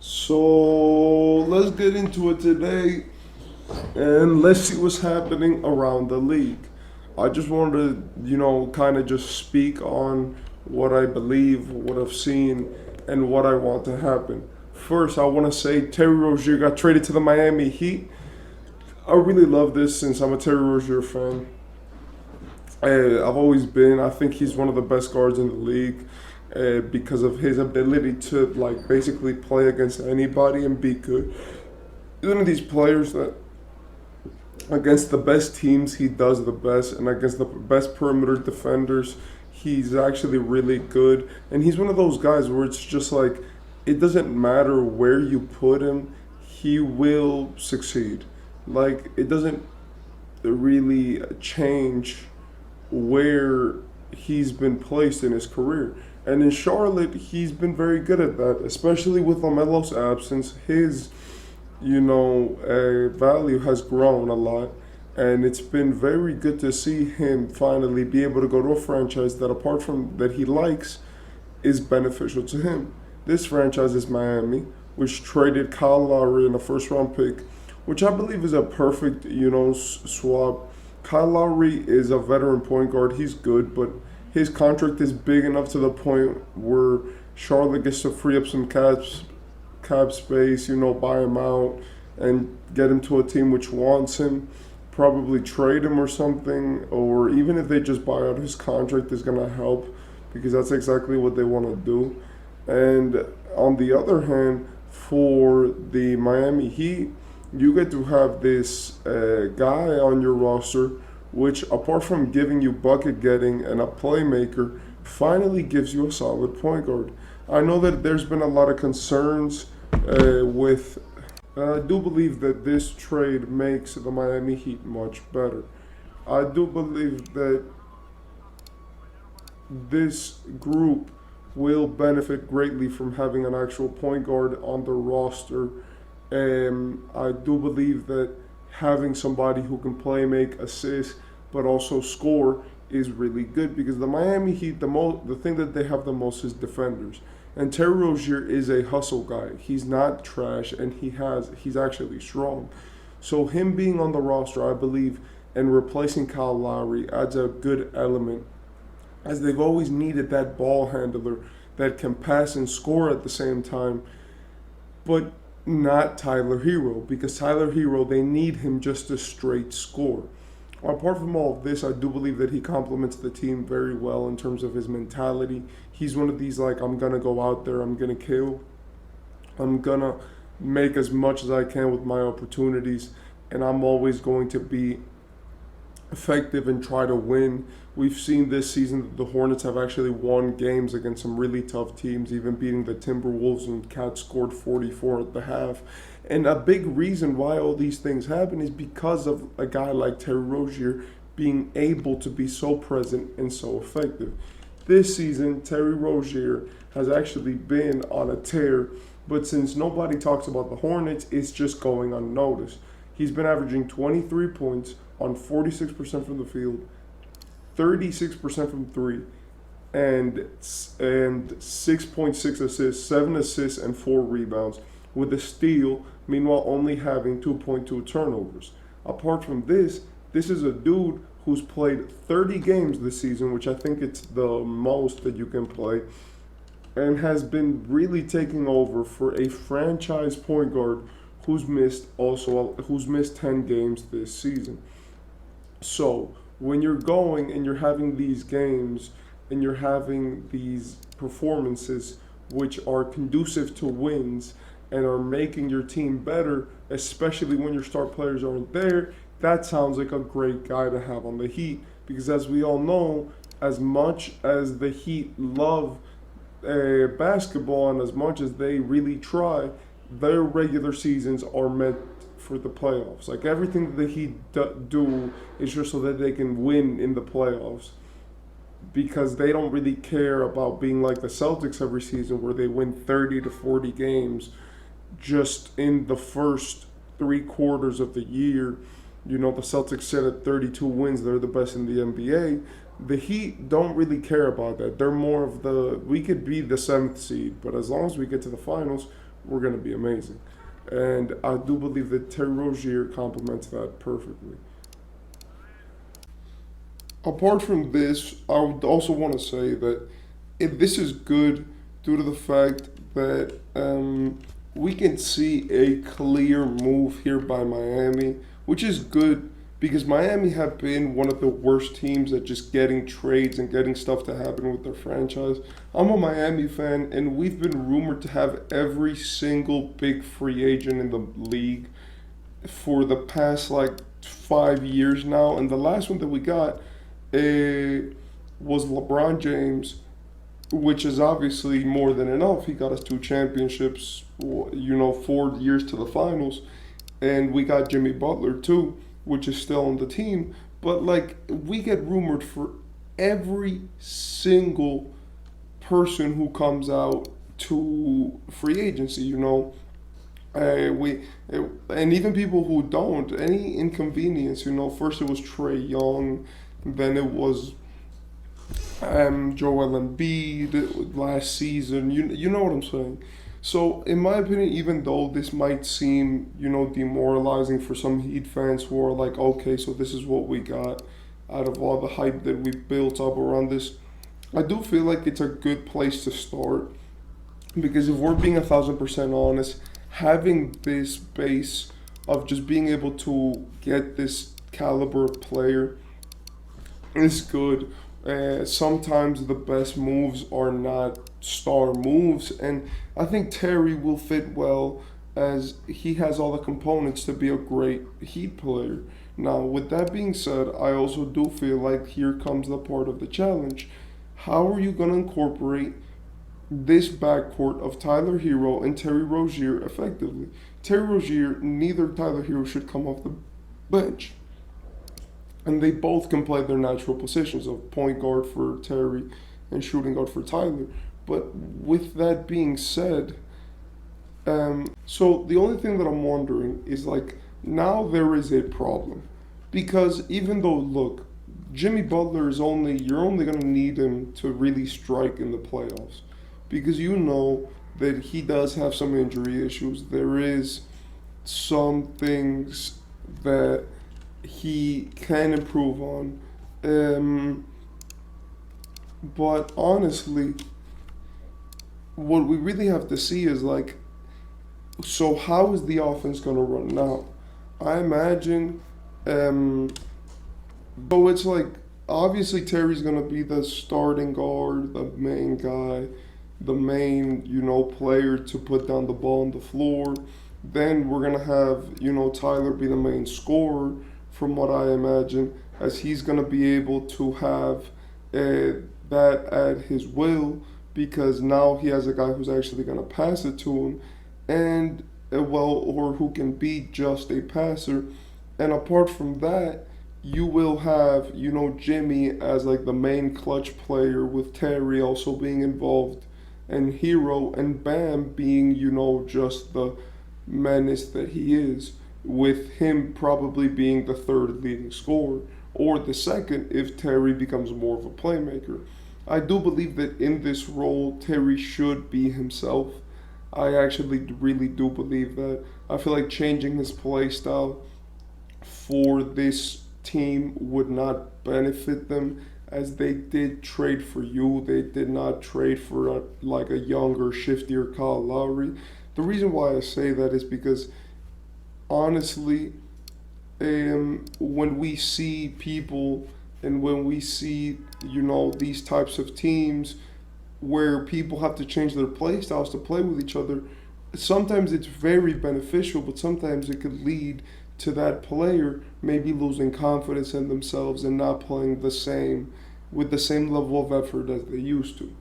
So let's get into it today and let's see what's happening around the league. I just wanted to, kind of just speak on what I believe, what I've seen, and what I want to happen. First, I want to say Terry Rozier got traded to the Miami Heat. I really love this since I'm a Terry Rozier fan. I've always been. I think he's one of the best guards in the league because of his ability to like basically play against anybody and be good. He's one of these players that against the best teams he does the best, and against the best perimeter defenders he's actually really good. And he's one of those guys where it's just like it doesn't matter where you put him, he will succeed. Like it doesn't really change where he's been placed in his career. And in Charlotte, he's been very good at that, especially with Lamelo's absence. His, value has grown a lot. And it's been very good to see him finally be able to go to a franchise that, apart from that he likes, is beneficial to him. This franchise is Miami, which traded Kyle Lowry in a first round pick, which I believe is a perfect, swap. Kyle Lowry is a veteran point guard. He's good, but his contract is big enough to the point where Charlotte gets to free up some cap space, buy him out and get him to a team which wants him, probably trade him or something, or even if they just buy out his contract is going to help because that's exactly what they want to do. And on the other hand, for the Miami Heat, you get to have this guy on your roster, which, apart from giving you bucket getting and a playmaker, finally gives you a solid point guard. I know that there's been a lot of concerns with. I do believe that this trade makes the Miami Heat much better. I do believe that this group will benefit greatly from having an actual point guard on the roster. And I do believe that having somebody who can play, make, assist, but also score is really good because the Miami Heat, the thing that they have the most is defenders. And Terry Rozier is a hustle guy. He's not trash, and he's actually strong. So him being on the roster, I believe, and replacing Kyle Lowry adds a good element, as they've always needed that ball handler that can pass and score at the same time, but not Tyler Hero, because Tyler Hero, they need him just to straight score. Apart from all of this, I do believe that he complements the team very well in terms of his mentality. He's one of these, like, I'm going to go out there, I'm going to kill, I'm going to make as much as I can with my opportunities, and I'm always going to be effective and try to win. We've seen this season that the Hornets have actually won games against some really tough teams, even beating the Timberwolves when Cat scored 44 at the half. And a big reason why all these things happen is because of a guy like Terry Rozier being able to be so present and so effective. This season, Terry Rozier has actually been on a tear, but since nobody talks about the Hornets, it's just going unnoticed. He's been averaging 23 points on 46% from the field, 36% from three, and 6.6 assists, 7 assists, and 4 rebounds, with a steal, meanwhile only having 2.2 turnovers. Apart from this is a dude who's played 30 games this season, which I think it's the most that you can play, and has been really taking over for a franchise point guard who's missed 10 games this season. So when you're going and you're having these games and you're having these performances which are conducive to wins and are making your team better, especially when your star players aren't there, that sounds like a great guy to have on the Heat. Because as we all know, as much as the Heat love basketball and as much as they really try, their regular seasons are meant for the playoffs. Like everything that the Heat do is just so that they can win in the playoffs, because they don't really care about being like the Celtics every season where they win 30 to 40 games just in the first 3 quarters of the year. The Celtics sit at 32 wins. They're the best in the NBA. The Heat don't really care about that. They're more of we could be the 7th seed, but as long as we get to the finals, we're going to be amazing. And I do believe that Terry Rozier complements that perfectly. Apart from this, I would also want to say that this is good due to the fact that we can see a clear move here by Miami, which is good because Miami have been one of the worst teams at just getting trades and getting stuff to happen with their franchise. I'm a Miami fan, and we've been rumored to have every single big free agent in the league for the past like 5 years now, and the last one that we got was LeBron James, which is obviously more than enough. He got us two championships, 4 years to the finals, and we got Jimmy Butler too, which is still on the team. But like we get rumored for every single person who comes out to free agency, and even people who don't, any inconvenience, first it was Trey Young, then it was Joel Embiid last season. You know what I'm saying? So, in my opinion, even though this might seem, demoralizing for some Heat fans who are like, okay, so this is what we got out of all the hype that we built up around this, I do feel like it's a good place to start because if we're being 1,000% honest, having this base of just being able to get this caliber of player is good. Sometimes the best moves are not star moves, and I think Terry will fit well as he has all the components to be a great Heat player. Now, with that being said, I also do feel like here comes the part of the challenge. How are you going to incorporate this backcourt of Tyler Hero and Terry Rozier effectively? Terry Rozier, neither Tyler Hero should come off the bench. And they both can play their natural positions of point guard for Terry and shooting guard for Tyler. But with that being said, so the only thing that I'm wondering is like now there is a problem because even though look, Jimmy Butler is you're only gonna need him to really strike in the playoffs because you know that he does have some injury issues. There is some things that he can improve on. But honestly, what we really have to see is like, so how is the offense going to run now? I imagine, but it's like, obviously Terry's going to be the starting guard, the main guy, the main, player to put down the ball on the floor. Then we're going to have, Tyler be the main scorer, from what I imagine, as he's going to be able to have that at his will because now he has a guy who's actually going to pass it to him and, or who can be just a passer. And apart from that, you will have, Jimmy as like the main clutch player with Terry also being involved and Hero and Bam being, just the menace that he is, with him probably being the third leading scorer or the second if Terry becomes more of a playmaker. I do believe that in this role, Terry should be himself. I actually really do believe that. I feel like changing his play style for this team would not benefit them as they did trade for you. They did not trade for a younger, shiftier Kyle Lowry. The reason why I say that is because honestly, when we see people and when we see, these types of teams where people have to change their play styles to play with each other, sometimes it's very beneficial, but sometimes it could lead to that player maybe losing confidence in themselves and not playing with the same level of effort as they used to.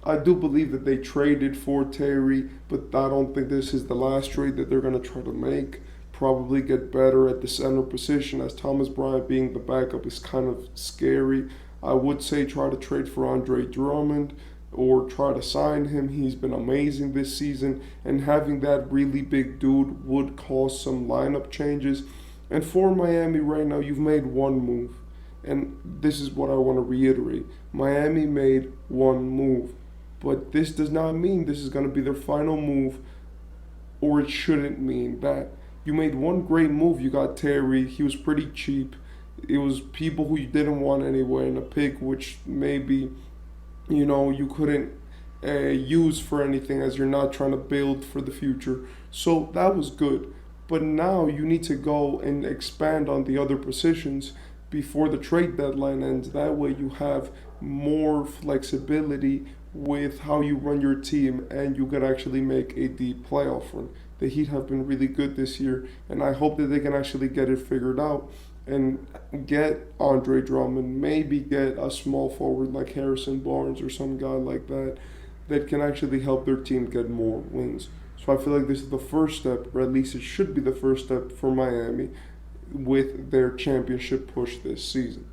I do believe that they traded for Terry, but I don't think this is the last trade that they're going to try to make. Probably get better at the center position, as Thomas Bryant being the backup is kind of scary. I would say try to trade for Andre Drummond or try to sign him. He's been amazing this season, and having that really big dude would cause some lineup changes. And for Miami right now, you've made one move, and this is what I want to reiterate. Miami made one move, but this does not mean this is going to be their final move or it shouldn't mean that. You made one great move. You got Terry. He was pretty cheap. It was people who you didn't want anyway, and a pick which maybe you couldn't use for anything as you're not trying to build for the future. So that was good. But now you need to go and expand on the other positions before the trade deadline ends. That way you have more flexibility with how you run your team and you could actually make a deep playoff run. The Heat have been really good this year, and I hope that they can actually get it figured out and get Andre Drummond, maybe get a small forward like Harrison Barnes or some guy like that can actually help their team get more wins. So I feel like this is the first step, or at least it should be the first step for Miami with their championship push this season.